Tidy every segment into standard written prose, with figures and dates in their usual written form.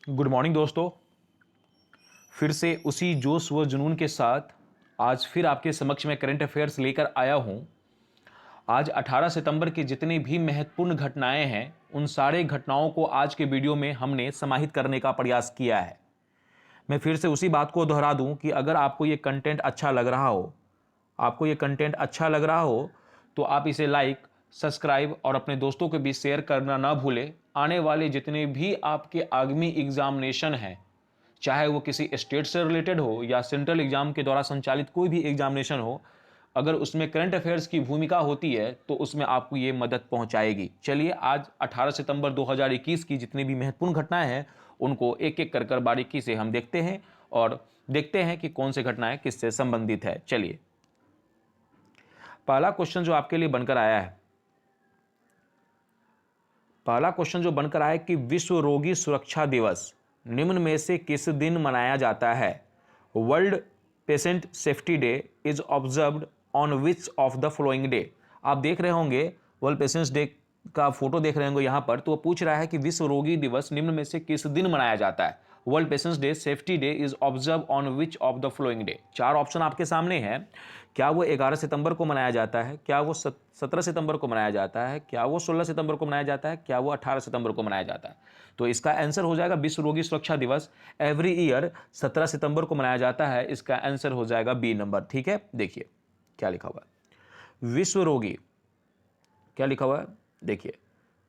Good morning दोस्तों। फिर से उसी जोश व जुनून के साथ आज फिर आपके समक्ष में करंट अफेयर्स लेकर आया हूं। आज 18 सितंबर की जितनी भी महत्वपूर्ण घटनाएं हैं उन सारे घटनाओं को आज के वीडियो में हमने समाहित करने का प्रयास किया है। मैं फिर से उसी बात को दोहरा दूं कि अगर आपको ये कंटेंट अच्छा लग रहा हो, तो आप इसे लाइक, सब्सक्राइब और अपने दोस्तों के बीच शेयर करना ना भूलें। आने वाले जितने भी आपके आगामी एग्जामिनेशन हैं, चाहे वो किसी स्टेट से रिलेटेड हो या सेंट्रल एग्जाम के द्वारा संचालित कोई भी एग्जामिनेशन हो, अगर उसमें करंट अफेयर्स की भूमिका होती है तो उसमें आपको ये मदद पहुंचाएगी। चलिए आज 18 सितंबर 2021 की जितनी भी महत्वपूर्ण घटनाएं हैं उनको एक एक कर बारीकी से हम देखते हैं और देखते हैं कि कौन सी घटनाएं किससे संबंधित है। चलिए, पहला क्वेश्चन जो आपके लिए बनकर आया है, कि विश्व रोगी सुरक्षा दिवस निम्न में से किस दिन मनाया जाता है? World patient safety day is observed on which of the following day? आप देख रहे होंगे वर्ल्ड पेशेंट्स डे का फोटो देख रहे होंगे यहाँ पर, तो वो पूछ रहा है कि विश्व रोगी दिवस निम्न में से किस दिन मनाया जाता है? World patients day safety day is observe on which of the flowing day? चार ऑप्शन आपके सामने हैं। क्या वो 11 सितंबर को मनाया जाता है? क्या वो 17 सितंबर को मनाया जाता है? क्या वो 16 सितंबर को मनाया जाता है? क्या वो 18 सितंबर को मनाया जाता है? तो इसका आंसर हो जाएगा विश्व रोगी सुरक्षा दिवस एवरी ईयर 17 सितंबर को मनाया जाता है। इसका आंसर हो जाएगा बी नंबर। ठीक है, देखिए क्या लिखा हुआ है। विश्व रोगी, क्या लिखा हुआ है देखिए,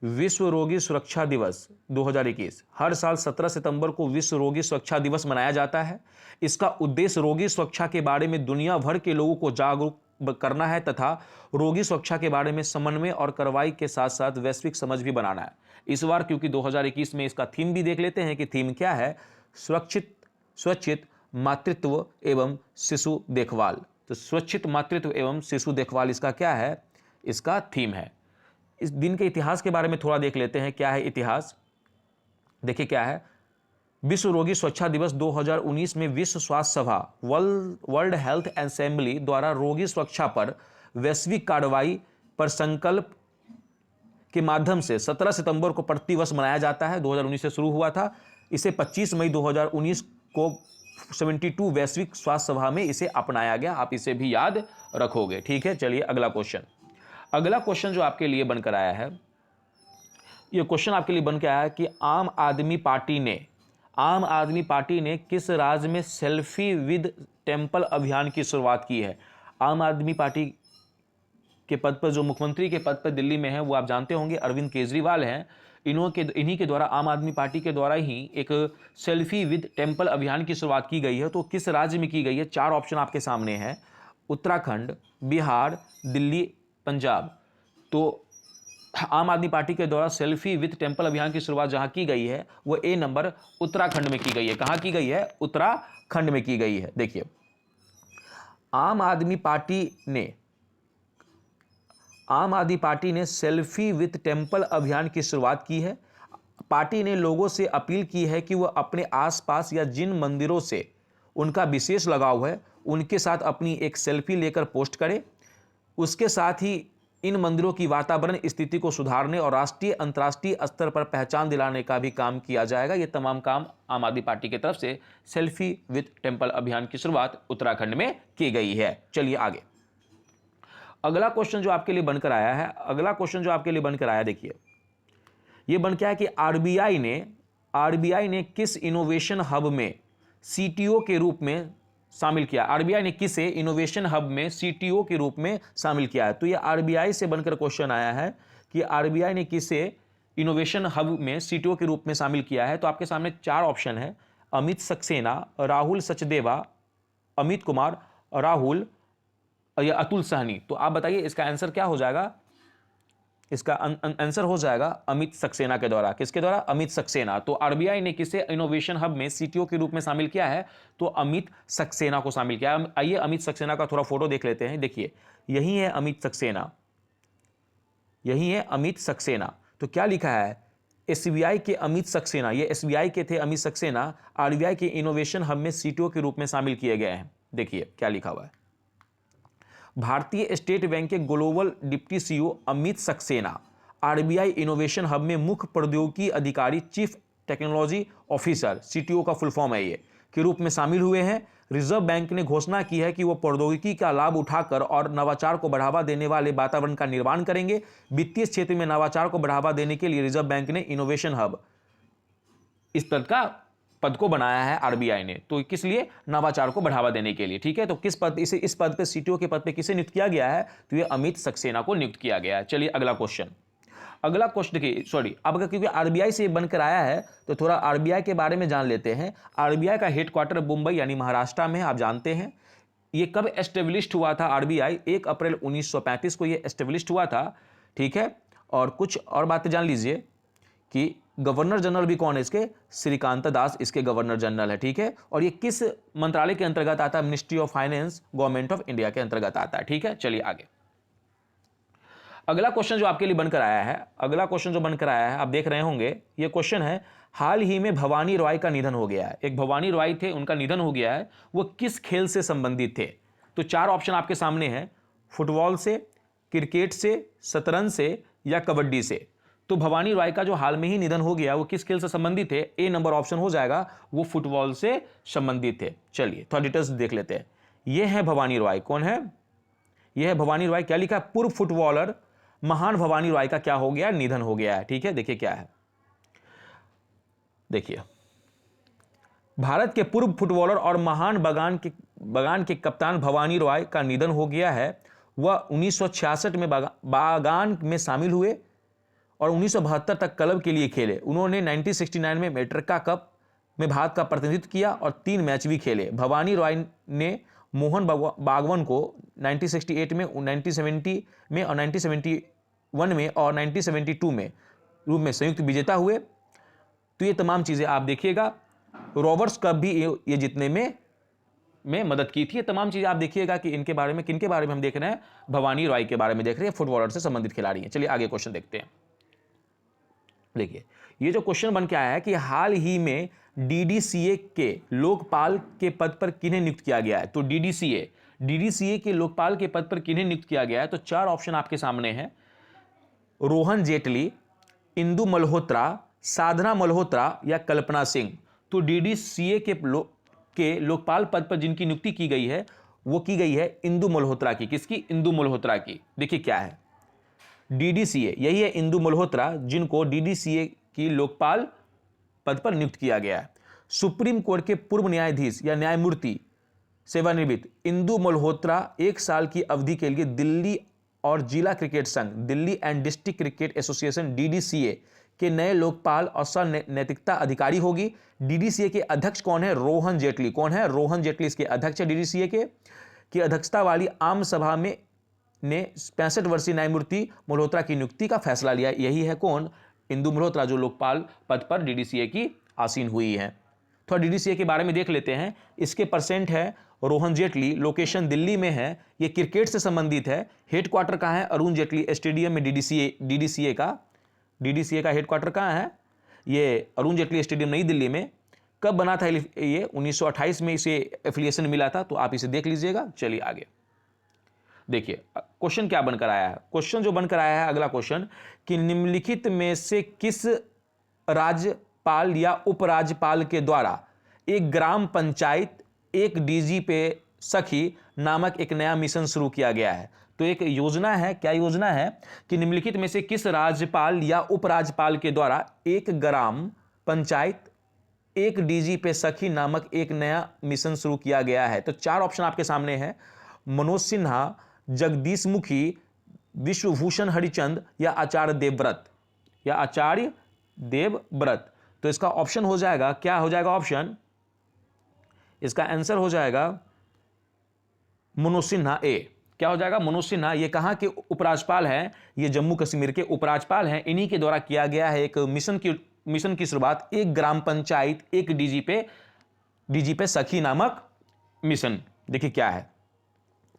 विश्व रोगी सुरक्षा दिवस 2021 हर साल 17 सितंबर को विश्व रोगी सुरक्षा दिवस मनाया जाता है। इसका उद्देश्य रोगी सुरक्षा के बारे में दुनिया भर के लोगों को जागरूक करना है तथा रोगी सुरक्षा के बारे में समन्वय और कार्रवाई के साथ साथ वैश्विक समझ भी बनाना है। इस बार क्योंकि 2021 में इसका थीम भी देख लेते हैं कि थीम क्या है, स्वच्छित मातृत्व एवं शिशु देखभाल। तो स्वच्छित मातृत्व एवं शिशु देखभाल इसका क्या है, इसका थीम है। इस दिन के इतिहास के बारे में थोड़ा देख लेते हैं। क्या है इतिहास, देखिए क्या है। विश्व रोगी सुरक्षा दिवस 2019 में विश्व स्वास्थ्य सभा वर्ल्ड हेल्थ असेंबली द्वारा रोगी सुरक्षा पर वैश्विक कार्रवाई पर संकल्प के माध्यम से 17 सितंबर को प्रतिवर्ष मनाया जाता है। 2019 से शुरू हुआ था। इसे 25 मई 2019 को 72 वैश्विक स्वास्थ्य सभा में इसे अपनाया गया। आप इसे भी याद रखोगे। ठीक है, चलिए अगला क्वेश्चन जो आपके लिए बनकर आया है, यह क्वेश्चन आपके लिए बनकर आया है कि आम आदमी पार्टी ने किस राज्य में सेल्फी विद टेंपल अभियान की शुरुआत की है? आम आदमी पार्टी के पद पर, जो मुख्यमंत्री के पद पर दिल्ली में है, वो आप जानते होंगे अरविंद केजरीवाल हैं। इन्हीं के द्वारा, आम आदमी पार्टी के द्वारा ही एक सेल्फी विद टेंपल अभियान की शुरुआत की गई है। तो किस राज्य में की गई है? चार ऑप्शन आपके सामने हैं, उत्तराखंड, बिहार, दिल्ली, पंजाब। तो आम आदमी पार्टी के द्वारा सेल्फी विद टेंपल अभियान की शुरुआत जहां की गई है वो ए नंबर उत्तराखंड में की गई है। कहां की गई है? उत्तराखंड में की गई है। देखिए, आम आदमी पार्टी ने सेल्फी विद टेंपल अभियान की शुरुआत की है। पार्टी ने लोगों से अपील की है कि वह अपने आसपास या जिन मंदिरों से उनका विशेष लगाव है उनके साथ अपनी एक सेल्फी लेकर पोस्ट करें। उसके साथ ही इन मंदिरों की वातावरण स्थिति को सुधारने और राष्ट्रीय अंतर्राष्ट्रीय स्तर पर पहचान दिलाने का भी काम किया जाएगा। ये तमाम काम आम आदमी पार्टी की तरफ से सेल्फी विद टेंपल अभियान की शुरुआत उत्तराखंड में की गई है। चलिए आगे, अगला क्वेश्चन जो आपके लिए बनकर आया देखिए, यह बन के आया कि आरबीआई ने किस इनोवेशन हब में सीटीओ के रूप में शामिल किया? आरबीआई ने किसे इनोवेशन हब में सीटीओ के रूप में शामिल किया है? तो यह आरबीआई से बनकर क्वेश्चन आया है कि आरबीआई ने किसे इनोवेशन हब में सीटीओ के रूप में शामिल किया है। तो आपके सामने चार ऑप्शन है, अमित सक्सेना, राहुल सचदेवा, अमित कुमार, राहुल या अतुल सहनी। तो आप बताइए इसका आंसर क्या हो जाएगा? इसका आंसर हो जाएगा अमित सक्सेना के द्वारा। किसके द्वारा? अमित सक्सेना। तो आरबीआई ने किसे इनोवेशन हब में सीटीओ के रूप में शामिल किया है? तो अमित सक्सेना को शामिल किया। आइए अमित सक्सेना का थोड़ा फोटो देख लेते हैं। देखिए, यही है अमित सक्सेना। तो क्या लिखा है? एसबीआई के अमित सक्सेना, ये एसबीआई के थे अमित सक्सेना, आरबीआई के इनोवेशन हब में सीटीओ के रूप में शामिल किए गए हैं। देखिए क्या लिखा हुआ है, भारतीय स्टेट बैंक के global deputy CEO Amit Saxena RBI innovation hub में मुख्य प्रौद्योगिकी अधिकारी चीफ टेक्नोलॉजी ऑफिसर, CTO का फुल फॉर्म है ये, के रूप में शामिल हुए हैं। रिजर्व बैंक ने घोषणा की है कि वो प्रौद्योगिकी का लाभ उठाकर और नवाचार को बढ़ावा देने वाले वातावरण का निर्माण करेंगे। वित्तीय क्षेत्र में नवाचार को बढ़ावा देने के लिए रिजर्व बैंक ने इनोवेशन हब इस पद को बनाया है RBI ने। तो किस लिए? नवाचार को बढ़ावा देने के लिए। ठीक है, तो किस पद, इस पद पे, CTO के पद पे किसे नियुक्त किया गया है? तो ये अमित सक्सेना को नियुक्त किया गया है। चलिए अगला क्वेश्चन देखिए, सॉरी, अब क्योंकि RBI से बनकर आया है तो थोड़ा RBI के बारे में जान लेते हैं। RBI का हेडक्वार्टर मुंबई यानी महाराष्ट्र में है, आप जानते हैं। ये कब एस्टेब्लिश्ड हुआ था? RBI 1 अप्रैल 1935 को ये एस्टेब्लिश्ड हुआ था। ठीक है, और कुछ और बातें जान लीजिए कि गवर्नर जनरल भी कौन है इसके? श्रीकांत दास इसके गवर्नर जनरल है। ठीक है, और ये किस मंत्रालय के अंतर्गत आता है? Ministry of finance, government of India के अंतर्गत आता है। ठीक है, चलिए आगे। अगला क्वेश्चन जो आपके लिए बनकर आया है, आप देख रहे होंगे, ये क्वेश्चन है, हाल ही में भवानी रॉय का निधन हो गया है। एक भवानी रॉय थे, उनका निधन हो गया है। वो किस खेल से संबंधित थे? तो 4 ऑप्शन आपके सामने हैं, फुटबॉल से, क्रिकेट से, शतरंज से या कबड्डी से। तो भवानी रॉय का जो हाल में ही निधन हो गया, वो किस खेल से संबंधित थे? ए नंबर ऑप्शन हो जाएगा, वो फुटबॉल से संबंधित थे। चलिए थोड़ा डिटेल्स देख लेते हैं। ये है भवानी रॉय, कौन है? यह है भवानी रॉय। क्या लिखा? पूर्व फुटबॉलर महान भवानी रॉय का क्या हो गया? निधन हो गया है। ठीक है, देखिए क्या है, देखिए, भारत के पूर्व फुटबॉलर और महान बगान के कप्तान भवानी रॉय का निधन हो गया है। वह 1966 में बागान में शामिल हुए और 1972 तक क्लब के लिए खेले। उन्होंने 1969 में मेट्रिका कप में भारत का प्रतिनिधित्व किया और 3 मैच भी खेले। भवानी रॉय ने मोहन बागवान को 1968 में, 1970 में और 1971 में और 1972 में रूप में संयुक्त विजेता हुए। तो ये तमाम चीज़ें आप देखिएगा। रॉबर्ट्स कप भी ये जीतने में मदद की थी। ये तमाम चीज़ें आप देखिएगा कि इनके बारे में, किनके बारे में हम देख रहे हैं? भवानी रॉय के बारे में देख रहे हैं, फुटबॉलर से संबंधित खिलाड़ी हैं। चलिए आगे क्वेश्चन देखते हैं। देखिए, ये जो क्वेश्चन बन के आया है कि हाल ही में DDCA के लोकपाल के पद पर किन्हें नियुक्त किया गया है? तो DDCA के लोकपाल के पद पर किन्हें नियुक्त किया गया है? तो 4 ऑप्शन आपके सामने हैं, रोहन जेटली, इंदु मल्होत्रा, साधना मल्होत्रा या कल्पना सिंह। तो DDCA के लोकपाल पद पर जिनकी नियुक्ति की गई है, वो की गई है इंदु मल्होत्रा की। किसकी? इंदु मल्होत्रा की। देखिए क्या है, DDCA, यही है इंदु मल्होत्रा, जिनको DDCA की लोकपाल पद पर नियुक्त किया गया है। सुप्रीम कोर्ट के पूर्व न्यायाधीश या न्यायमूर्ति सेवानिवृत्त इंदु मल्होत्रा 1 साल की अवधि के लिए दिल्ली और जिला क्रिकेट संघ, Delhi and district cricket association DDCA के नए लोकपाल और सह नैतिकता अधिकारी होगी। DDCA के अध्यक्ष कौन है? रोहन जेटली। कौन है? रोहन जेटली इसके अध्यक्ष है। DDCA की अध्यक्षता वाली आम सभा में ने 65 वर्षीय न्यायमूर्ति मल्होत्रा की नियुक्ति का फैसला लिया। यही है कौन? इंदु मल्होत्रा, जो लोकपाल पद पर DDCA की आसीन हुई है। थोड़ा DDCA के बारे में देख लेते हैं। इसके परसेंट है रोहन जेटली, लोकेशन दिल्ली में है, ये क्रिकेट से संबंधित है। हेडक्वार्टर कहाँ है? अरुण जेटली स्टेडियम में DDCA का हेडक्वार्टर कहाँ है? ये अरुण जेटली स्टेडियम नई दिल्ली में। कब बना था ये? 1928 में इसे एफिलिएशन मिला था। तो आप इसे देख लीजिएगा। चलिए आगे देखिए, क्वेश्चन क्या बनकर आया है। क्वेश्चन जो बनकर आया है, अगला क्वेश्चन, कि निम्नलिखित में से किस राज्यपाल या उपराज्यपाल के द्वारा एक ग्राम पंचायत, एक DG पे सखी नामक एक नया मिशन शुरू किया गया है? तो एक योजना है। क्या योजना है? कि निम्नलिखित में से किस राज्यपाल या उपराज्यपाल के द्वारा एक ग्राम पंचायत, एक DG पे सखी नामक एक नया मिशन शुरू किया गया है? तो 4 ऑप्शन आपके सामने हैं, मनोज सिन्हा, जगदीश मुखी, विश्वभूषण हरिचंद या आचार्य देवव्रत। तो इसका ऑप्शन हो जाएगा, क्या हो जाएगा ऑप्शन? इसका आंसर हो जाएगा मनोज सिन्हा, ए। क्या हो जाएगा? मनोज सिन्हा। ये कहां के उपराज्यपाल हैं? ये जम्मू कश्मीर के उपराज्यपाल हैं। इन्हीं के द्वारा किया गया है एक मिशन की शुरुआत, एक ग्राम पंचायत, एक DG पे सखी नामक मिशन। देखिए क्या है,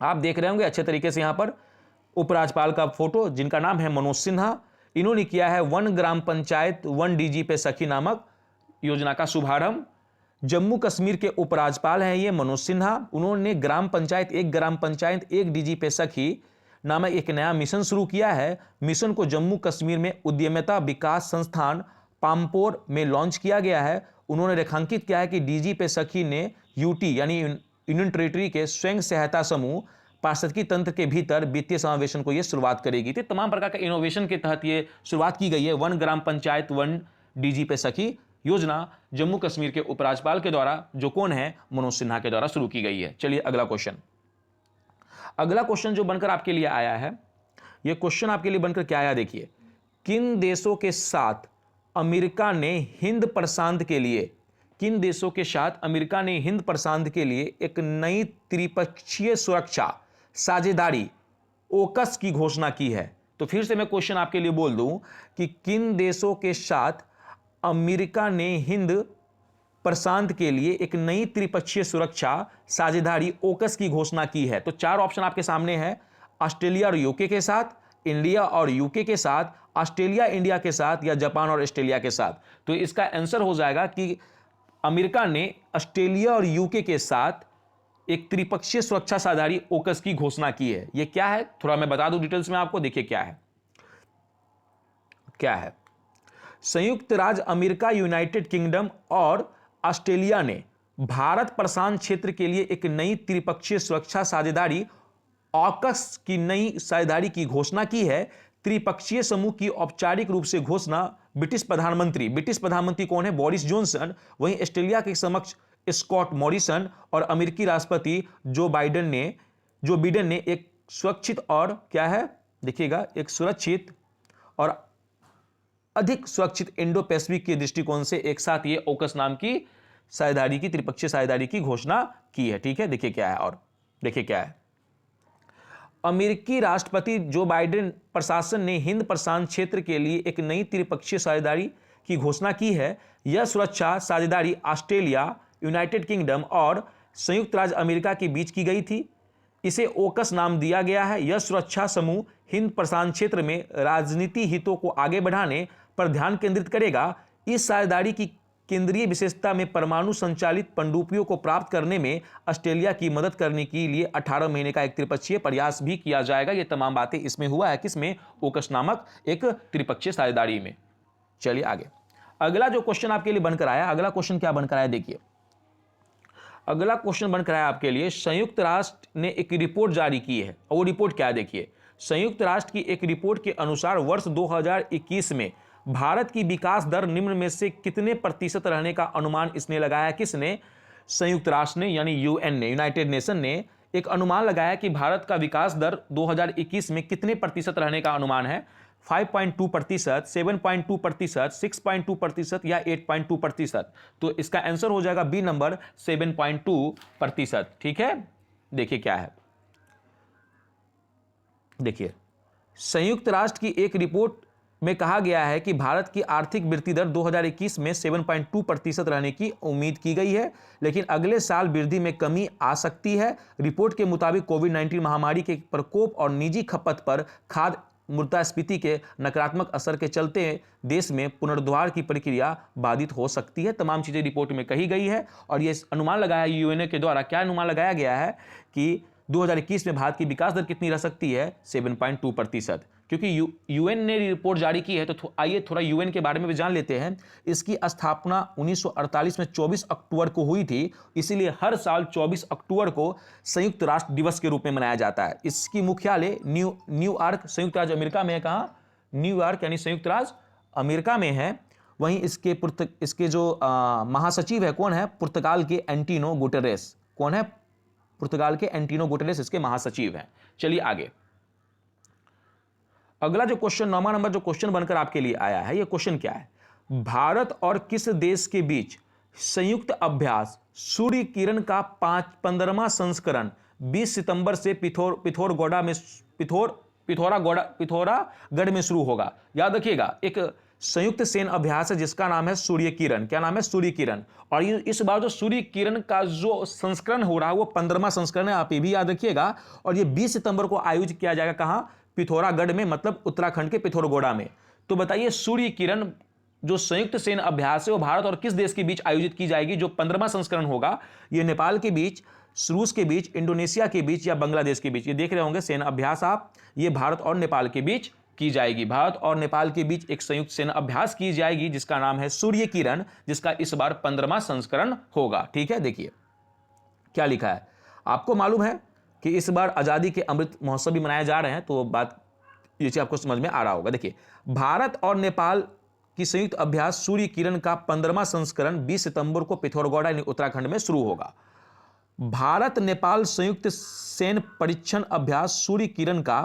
आप देख रहे होंगे अच्छे तरीके से यहां पर उपराज्यपाल का फोटो, जिनका नाम है मनोज सिन्हा। इन्होंने किया है 1 ग्राम पंचायत 1 DG पे सखी नामक योजना का शुभारंभ। जम्मू कश्मीर के उपराज्यपाल हैं ये मनोज सिन्हा। उन्होंने ग्राम पंचायत, एक DG पे सखी नामक एक नया मिशन शुरू किया है। मिशन को जम्मू कश्मीर में उद्यमिता विकास संस्थान पाम्पोर में लॉन्च किया गया है। उन्होंने रेखांकित किया है कि डीजी पे सखी ने यूटी यानी यूनियन टेरिटरी के स्वयं सहायता समूह पारिस्थितिकी तंत्र के भीतर वित्तीय समावेशन को यह शुरुआत करेगी। तो तमाम प्रकार के इनोवेशन के तहत यह शुरुआत की गई है। One gram panchayat one DG पे सखी योजना जम्मू कश्मीर के उपराज्यपाल के द्वारा, जो कौन है, मनोज सिन्हा के द्वारा शुरू की गई है। चलिए अगला क्वेश्चन। अगला क्वेश्चन जो बनकर आपके लिए आया है, यह क्वेश्चन आपके लिए बनकर क्या आया देखिए। किन देशों के साथ अमेरिका ने हिंद प्रशांत के लिए, किन देशों के साथ अमेरिका ने हिंद प्रशांत के लिए एक नई त्रिपक्षीय सुरक्षा साझेदारी ओकस की घोषणा की है? तो फिर से मैं क्वेश्चन आपके लिए बोल दूं कि किन देशों के साथ अमेरिका ने हिंद प्रशांत के लिए एक नई त्रिपक्षीय सुरक्षा साझेदारी ओकस की घोषणा की है? तो चार ऑप्शन आपके सामने है। ऑस्ट्रेलिया और यूके के साथ, इंडिया और यूके के साथ, ऑस्ट्रेलिया इंडिया के साथ, या जापान और ऑस्ट्रेलिया के साथ। तो इसका आंसर हो जाएगा कि अमेरिका ने ऑस्ट्रेलिया और यूके के साथ एक त्रिपक्षीय सुरक्षा साझेदारी ओकस की घोषणा की है। यह क्या है थोड़ा मैं बता दूं डिटेल्स में आपको। देखिए क्या है, क्या है। संयुक्त राज्य अमेरिका, यूनाइटेड किंगडम और ऑस्ट्रेलिया ने भारत प्रशांत क्षेत्र के लिए एक नई त्रिपक्षीय सुरक्षा साझेदारी ऑकस की नई साझेदारी की घोषणा की है। त्रिपक्षीय समूह की औपचारिक रूप से घोषणा ब्रिटिश प्रधानमंत्री कौन है, बोरिस जॉनसन, वहीं ऑस्ट्रेलिया के समक्ष स्कॉट मॉरिसन और अमेरिकी राष्ट्रपति जो बिडेन ने एक सुरक्षित और क्या है देखिएगा, एक सुरक्षित और अधिक सुरक्षित इंडो पैसिफिक के दृष्टिकोण से एक साथ ये ओकस नाम की साझेदारी की, त्रिपक्षीय साझेदारी की घोषणा की है। ठीक है, देखिए क्या है, और देखिए क्या है। अमेरिकी राष्ट्रपति जो बाइडेन प्रशासन ने हिंद प्रशांत क्षेत्र के लिए एक नई त्रिपक्षीय साझेदारी की घोषणा की है। यह सुरक्षा साझेदारी ऑस्ट्रेलिया, यूनाइटेड किंगडम और संयुक्त राज्य अमेरिका के बीच की गई थी। इसे ओकस नाम दिया गया है। यह सुरक्षा समूह हिंद प्रशांत क्षेत्र में राजनीति हितों को आगे बढ़ाने पर ध्यान केंद्रित करेगा। इस साझेदारी की केंद्रीय विशेषता में परमाणु संचालित पनडुब्बियों को प्राप्त करने में ऑस्ट्रेलिया की मदद करने के लिए 18 महीने का एक त्रिपक्षीय प्रयास भी किया जाएगा। ये तमाम बातें इसमें हुआ है, किसमें, ओकस नामक एक त्रिपक्षीय साझेदारी में। चलिए आगे, अगला जो क्वेश्चन आपके लिए बनकर आया, अगला क्वेश्चन क्या बनकर आया देखिए। अगला क्वेश्चन बनकर आया आपके लिए, संयुक्त राष्ट्र ने एक रिपोर्ट जारी की है, और वो रिपोर्ट क्या है देखिए। संयुक्त राष्ट्र की एक रिपोर्ट के अनुसार वर्ष 2021 में भारत की विकास दर निम्न में से कितने प्रतिशत रहने का अनुमान इसने लगाया? किसने? संयुक्त राष्ट्र ने, यानी यूएन ने, यूनाइटेड नेशन ने एक अनुमान लगाया कि भारत का विकास दर 2021 में कितने प्रतिशत रहने का अनुमान है। 5.2%, 7.2%, 6.2% या 8.2%। तो इसका आंसर हो जाएगा बी नंबर, 7.2%। ठीक है, देखिए क्या है, देखिए संयुक्त राष्ट्र की एक रिपोर्ट में कहा गया है कि भारत की आर्थिक वृद्धि दर 2021 में 7.2% रहने की उम्मीद की गई है, लेकिन अगले साल वृद्धि में कमी आ सकती है। रिपोर्ट के मुताबिक कोविड-19 महामारी के प्रकोप और निजी खपत पर खाद्य मुद्रास्फीति के नकारात्मक असर के चलते देश में पुनरुद्धार की प्रक्रिया बाधित हो सकती है। तमाम चीजें रिपोर्ट में कही गई है, और यह अनुमान लगाया यूएनओ के द्वारा, क्या अनुमान लगाया गया है कि 2021 में भारत की विकास दर कितनी रह सकती है, 7.2%। क्योंकि यूएन ने रिपोर्ट जारी की है, तो आइए थोड़ा यूएन के बारे में भी जान लेते हैं। इसकी स्थापना 1948 में 24 अक्टूबर को हुई थी, इसीलिए हर साल 24 अक्टूबर को संयुक्त राष्ट्र दिवस के रूप में मनाया जाता है। इसकी मुख्यालय न्यूयॉर्क, संयुक्त राज्य अमेरिका में है। कहाँ? न्यूयॉर्क यानी संयुक्त राज्य अमेरिका में है। वहीं इसके जो महासचिव है कौन है? पुर्तगाल के एंटिनो गुटेरेस। कौन है? पुर्तगाल के एंटिनो गुटेरेस इसके महासचिव हैं। चलिए आगे, अगला जो क्वेश्चन, 9वां नंबर जो क्वेश्चन बनकर आपके लिए आया है, ये क्वेश्चन क्या है? भारत और किस देश के बीच संयुक्त अभ्यास सूर्य किरण का 15वां संस्करण 20 सितंबर से पिथौरागढ़ में शुरू होगा? याद रखिएगा, एक संयुक्त सैन्य अभ्यास है जिसका नाम है सूर्य किरण। क्या नाम है? सूर्य किरण। और इस बार जो सूर्य किरण का जो संस्करण हो रहा है वो 15वां संस्करण है, आप ये भी याद रखिएगा। और ये 20 सितंबर को आयोजित किया जाएगा। कहां? पिथौरागढ़ में, मतलब उत्तराखंड के पिथौरागढ़ में। तो बताइए, सूर्य किरण जो संयुक्त सैन्य अभ्यास है वो भारत और किस देश के बीच आयोजित की जाएगी? जो 15वां संस्करण होगा, ये नेपाल के बीच, रूस के बीच, इंडोनेशिया के बीच या बांग्लादेश के बीच। ये देख रहे होंगे सैन्य अभ्यास आप, ये भारत और नेपाल के बीच की जाएगी। भारत और नेपाल के बीच एक संयुक्त सेना अभ्यास की जाएगी जिसका नाम है सूर्य किरण, जिसका इस बार 15वां संस्करण होगा। ठीक है, देखिए क्या लिखा है। आपको मालूम है कि इस बार आजादी के अमृत महोत्सव भी मनाए जा रहे हैं, तो बात ये चीज आपको समझ में आ रहा होगा। देखिए, भारत और नेपाल की संयुक्त अभ्यास सूर्य किरण का 15वां संस्करण 20 सितंबर को पिथौरागढ़ यानी उत्तराखंड में शुरू होगा। भारत नेपाल संयुक्त सैन्य परीक्षण अभ्यास सूर्य किरण का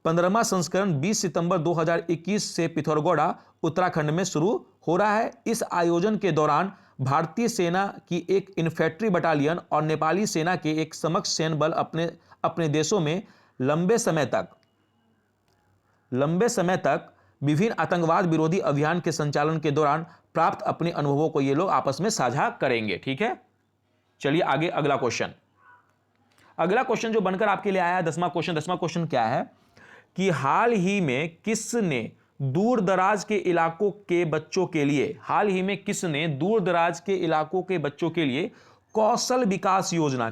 15वां संस्करण 20 सितंबर 2021 से पिथौरागढ़ उत्तराखंड में शुरू हो रहा है। इस आयोजन के दौरान भारतीय सेना की एक इन्फेंट्री बटालियन और नेपाली सेना के एक समकक्ष सैन्य बल अपने देशों में लंबे समय तक विभिन्न आतंकवाद विरोधी अभियान के संचालन के दौरान प्राप्त अपने अनुभवों को ये लोग आपस में साझा करेंगे। ठीक है, चलिए आगे अगला क्वेश्चन। अगला क्वेश्चन जो बनकर आपके लिए आया है 10वां क्वेश्चन क्या है कि हाल ही में किसने दूर दराज के इलाकों के बच्चों के लिए कौशल विकास योजना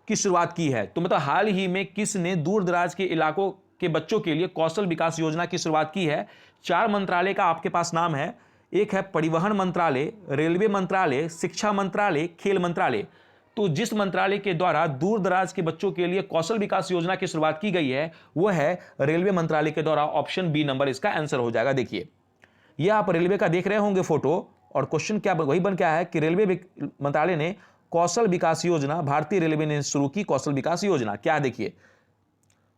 की शुरुआत की है। तो मतलब हाल ही में किसने दूर दराज के इलाकों के बच्चों के लिए कौशल विकास योजना की शुरुआत की है। 4 मंत्रालय का आपके पास नाम है। एक है परिवहन मंत्रालय, रेलवे मंत्रालय, शिक्षा मंत्रालय, खेल मंत्रालय। तो जिस मंत्रालय के द्वारा दूर दराज के बच्चों के लिए कौशल विकास योजना की शुरुआत की गई है वह है रेलवे मंत्रालय के द्वारा। ऑप्शन बी नंबर इसका आंसर हो जाएगा। देखिए, यह आप रेलवे का देख रहे होंगे फोटो, और क्वेश्चन क्या वही बन क्या है कि रेलवे मंत्रालय ने कौशल विकास योजना, भारतीय रेलवे ने शुरू की कौशल विकास योजना। क्या देखिए,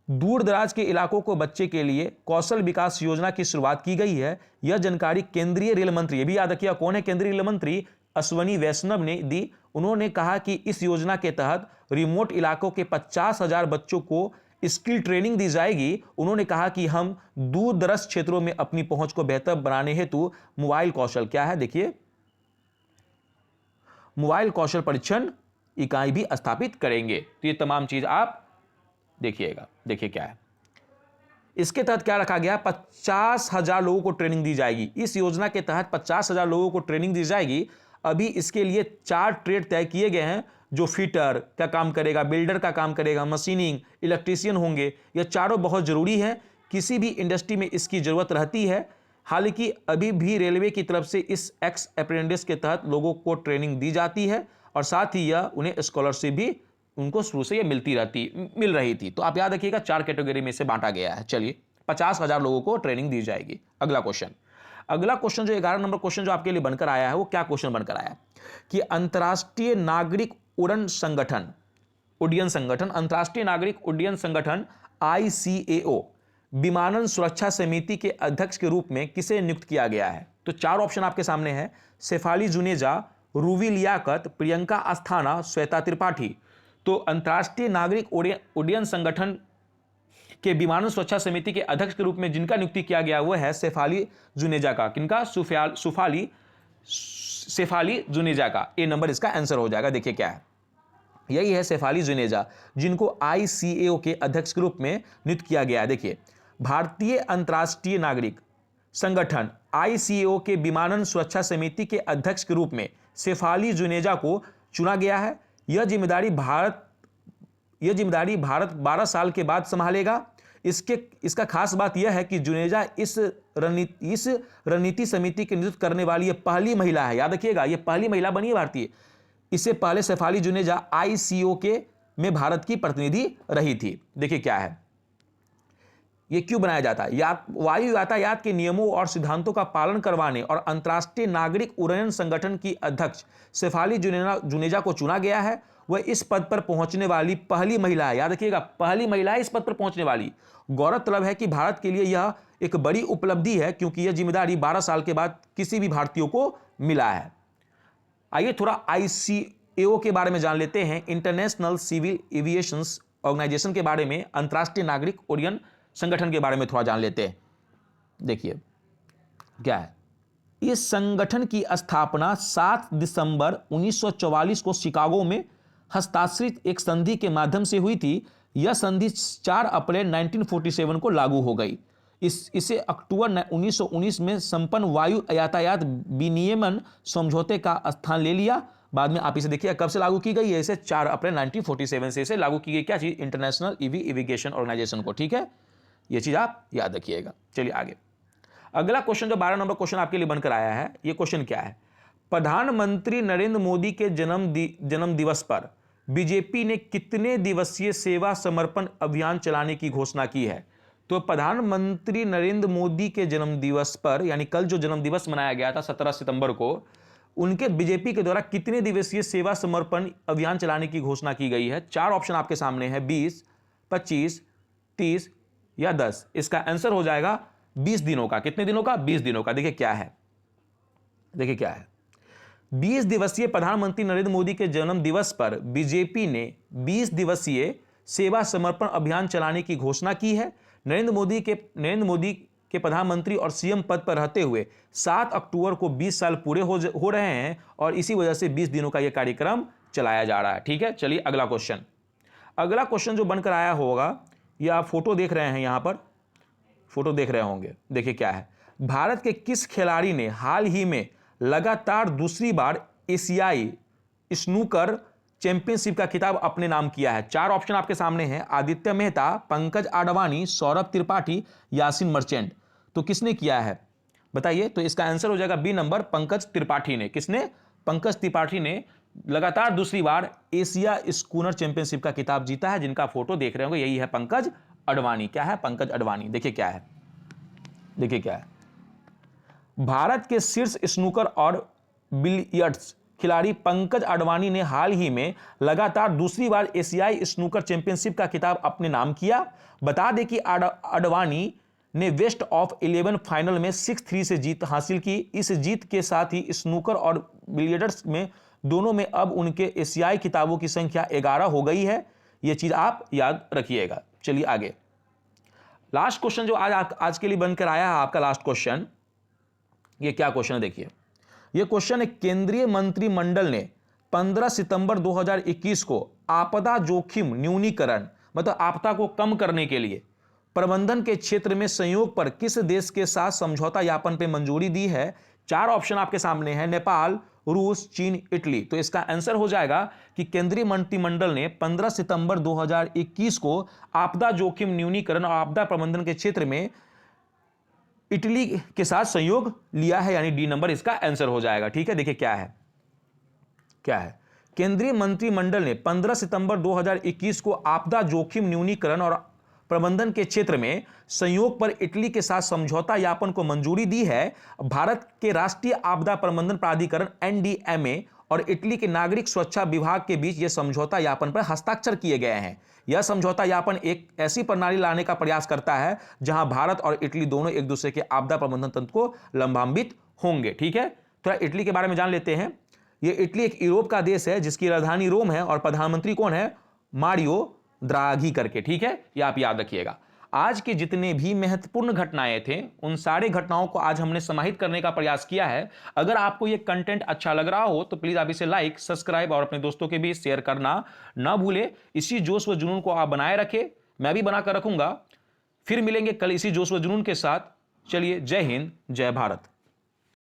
दूर दराज के इलाकों को बच्चे के लिए कौशल विकास योजना की शुरुआत की गई है। यह जानकारी केंद्रीय रेल मंत्री, ये भी याद रखिए कौन है केंद्रीय रेल मंत्री, अश्वनी वैष्णव ने दी। उन्होंने कहा कि इस योजना के तहत रिमोट इलाकों के 50,000 बच्चों को स्किल ट्रेनिंग दी जाएगी। उन्होंने कहा कि हम दूर दराज क्षेत्रों में अपनी पहुंच को बेहतर बनाने हेतु मोबाइल कौशल क्या है, देखिए मोबाइल कौशल परीक्षण इकाई भी स्थापित करेंगे। तो ये तमाम चीज आप देखिएगा। देखिए क्या है, इसके तहत क्या रखा गया, 50,000 लोगों को ट्रेनिंग दी जाएगी। इस योजना के तहत 50,000 लोगों को ट्रेनिंग दी जाएगी। अभी इसके लिए 4 ट्रेड तय किए गए हैं, जो फिटर का काम करेगा, बिल्डर का काम करेगा, मशीनिंग, इलेक्ट्रीशियन होंगे। ये चारों बहुत जरूरी है, किसी भी इंडस्ट्री में इसकी जरूरत रहती है। हालांकि अभी भी रेलवे की तरफ से इस एक्स अप्रेंटिस के तहत लोगों को ट्रेनिंग दी जाती है, और साथ ही यह उन्हें स्कॉलरशिप भी उनको शुरू से ये मिल रही थी। तो आप याद रखिएगा 4 कैटेगरी में से बांटा गया है। चलिए, 50,000 लोगों को ट्रेनिंग दी जाएगी। अगला क्वेश्चन जो 11 नंबर क्वेश्चन जो आपके लिए बनकर आया है वो क्या क्वेश्चन बनकर आया कि अंतर्राष्ट्रीय नागरिक उड्डयन संगठन ICAO विमानन सुरक्षा समिति के अध्यक्ष के रूप में किसे नियुक्त किया गया है। तो 4 ऑप्शन आपके सामने है, शेफाली जुनेजा, रूवी लियाकत, प्रियंका अस्थाना, श्वेता त्रिपाठी। तो अंतर्राष्ट्रीय नागरिक उड्डयन संगठन के विमानन सुरक्षा समिति के अध्यक्ष के रूप में जिनका नियुक्ति किया गया वह है शेफाली जुनेजा का। किनका, शेफाली जुनेजा का। ए नंबर इसका आंसर हो जाएगा। देखिए क्या है, यही है शेफाली जुनेजा, जिनको ICAO के अध्यक्ष के रूप में नियुक्त किया गया है। देखिए, भारतीय अंतर्राष्ट्रीय नागरिक संगठन ICAO के विमानन सुरक्षा समिति के अध्यक्ष के रूप में शेफाली जुनेजा को चुना गया है। यह जिम्मेदारी भारत 12 साल के बाद संभालेगा। इसका खास बात यह है कि जुनेजा इस रणनीति समिति के नेतृत्व करने वाली यह पहली महिला है। याद रखिएगा, यह पहली महिला बनी है भारतीय। इससे पहले शेफाली जुनेजा ICAO में भारत की प्रतिनिधि रही थी। देखिए क्या है, ये क्यों बनाया जाता है, वायु यातायात के नियमों और सिद्धांतों का पालन करवाने और अंतर्राष्ट्रीय नागरिक उड्डयन संगठन की अध्यक्ष शेफाली जुनेजा को चुना गया है। वह इस पद पर पहुंचने वाली पहली महिला है। याद रखिएगा, पहली महिला है इस पद पर पहुंचने वाली। गौरतलब है कि भारत के लिए यह एक बड़ी उपलब्धि है, क्योंकि यह जिम्मेदारी 12 साल के बाद किसी भी भारतीय को मिला है। आइए थोड़ा ICAO के बारे में जान लेते हैं, इंटरनेशनल सिविल एविएशन ऑर्गेनाइजेशन के बारे में, अंतर्राष्ट्रीय नागरिक उड्डयन संगठन के बारे में थोड़ा जान लेते हैं। देखिए क्या है, इस संगठन की स्थापना 7 दिसंबर 1944 को शिकागो में हस्ताक्षरित एक संधि के माध्यम से हुई थी। यह संधि 4 अप्रैल 1947 को लागू हो गई। इसे अक्टूबर 1919 में संपन्न वायु यातायात विनियमन समझौते का स्थान ले लिया। बाद में आप इसे देखिए कब से लागू की गई है, इसे 4 अप्रैल 1947 से इसे लागू की गई क्या चीज, इंटरनेशनल ईवी एविगेशन ऑर्गेनाइजेशन को। ठीक है, ये चीज आप याद रखिएगा। चलिए आगे, अगला क्वेश्चन जो 12 नंबर क्वेश्चन आपके लिए बनकर आया है, ये क्वेश्चन क्या है, प्रधानमंत्री नरेंद्र मोदी के जन्म दिवस पर बीजेपी ने कितने दिवसीय सेवा समर्पण अभियान चलाने की घोषणा की है। तो प्रधानमंत्री नरेंद्र मोदी के जन्म दिवस पर, यानी कल जो जन्म दिवस मनाया गया था 17 सितंबर को, उनके बीजेपी के द्वारा कितने दिवसीय सेवा समर्पण अभियान चलाने की घोषणा की गई है। 4 ऑप्शन आपके सामने है, 20, 25, 30 या 10। इसका आंसर हो जाएगा 20 दिनों का। कितने दिनों का, 20 दिनों का। देखिए क्या है, देखिए क्या है, 20 दिवसीय प्रधानमंत्री नरेंद्र मोदी के जन्म दिवस पर बीजेपी ने 20 दिवसीय सेवा समर्पण अभियान चलाने की घोषणा की है। नरेंद्र मोदी के प्रधानमंत्री और सीएम पद पर रहते हुए 7 अक्टूबर को 20 साल पूरे हो रहे हैं और इसी वजह से 20 दिनों का यह कार्यक्रम चलाया जा रहा है। ठीक है, चलिए अगला क्वेश्चन। अगला क्वेश्चन जो बनकर आया होगा, यह आप फोटो देख रहे हैं, यहां पर फोटो देख रहे होंगे। देखिए क्या है, भारत के किस खिलाड़ी ने हाल ही में लगातार दूसरी बार एशियाई स्नूकर चैंपियनशिप का खिताब अपने नाम किया है। 4 ऑप्शन आपके सामने हैं, आदित्य मेहता, पंकज आडवाणी, सौरभ त्रिपाठी, यासिन मर्चेंट। तो किसने किया है बताइए। तो इसका आंसर हो जाएगा बी नंबर, पंकज त्रिपाठी ने। किसने, पंकज त्रिपाठी ने लगातार दूसरी बार एशिया स्कूनर चैंपियनशिप का खिताब जीता है। जिनका फोटो देख रहे होंगे, यही है पंकज अडवाणी। क्या है, पंकज अडवाणी। देखिए क्या है, देखिए क्या है, भारत के शीर्ष स्नूकर और बिलियर्ड्स खिलाड़ी पंकज अडवाणी ने हाल ही में लगातार दूसरी बार एशियाई स्नूकर चैंपियनशिप का खिताब अपने नाम किया। बता दें कि अडवाणी ने वेस्ट ऑफ 11 फाइनल में 6-3 से जीत हासिल की। इस जीत के साथ ही स्नूकर और बिलियर्ड्स में दोनों में अब उनके एशियाई खिताबों की संख्या 11 हो गई है। यह चीज आप याद रखिएगा। चलिए आगे, लास्ट क्वेश्चन जो आज के लिए बनकर आया है आपका लास्ट क्वेश्चन, ये क्या क्वेश्चन है देखिए। यह क्वेश्चन है, केंद्रीय मंत्रिमंडल ने 15 सितंबर 2021 को आपदा जोखिम न्यूनीकरण, मतलब आपदा को कम करने के लिए प्रबंधन के क्षेत्र में सहयोग पर किस देश के साथ समझौता ज्ञापन पर मंजूरी दी है। 4 ऑप्शन आपके सामने हैं, नेपाल, रूस, चीन, इटली। तो इसका आंसर हो जाएगा कि केंद्रीय मंत्रिमंडल ने 15 सितंबर 2021 को आपदा जोखिम न्यूनीकरण और आपदा प्रबंधन के क्षेत्र में इटली के साथ सहयोग लिया है, यानी डी नंबर इसका आंसर हो जाएगा। ठीक है, देखिए क्या है, क्या है, केंद्रीय मंत्रिमंडल ने 15 सितंबर 2021 को आपदा जोखिम न्यूनीकरण और प्रबंधन के क्षेत्र में सहयोग पर इटली के साथ समझौता ज्ञापन को मंजूरी दी है। भारत के राष्ट्रीय आपदा प्रबंधन प्राधिकरण एनडीएमए और इटली के नागरिक सुरक्षा विभाग के बीच यह समझौता ज्ञापन पर हस्ताक्षर किए गए हैं। यह समझौता ज्ञापन एक ऐसी प्रणाली लाने का प्रयास करता है जहां भारत और इटली दोनों एक दूसरे के आपदा प्रबंधन तंत्र को लाभान्वित होंगे। ठीक है, थोड़ा इटली के बारे में जान लेते हैं। यह इटली एक यूरोप का देश है जिसकी राजधानी रोम है और प्रधानमंत्री कौन है, मारियो द्राघी करके। ठीक है, यह आप याद रखिएगा। आज के जितने भी महत्वपूर्ण घटनाएं थे, उन सारे घटनाओं को आज हमने समाहित करने का प्रयास किया है। अगर आपको यह कंटेंट अच्छा लग रहा हो तो प्लीज आप इसे लाइक, सब्सक्राइब और अपने दोस्तों के बीच शेयर करना ना भूले। इसी जोश व जुनून को आप बनाए रखें, मैं भी बनाकर रखूंगा। फिर मिलेंगे कल इसी जोश व जुनून के साथ। चलिए, जय हिंद, जय भारत।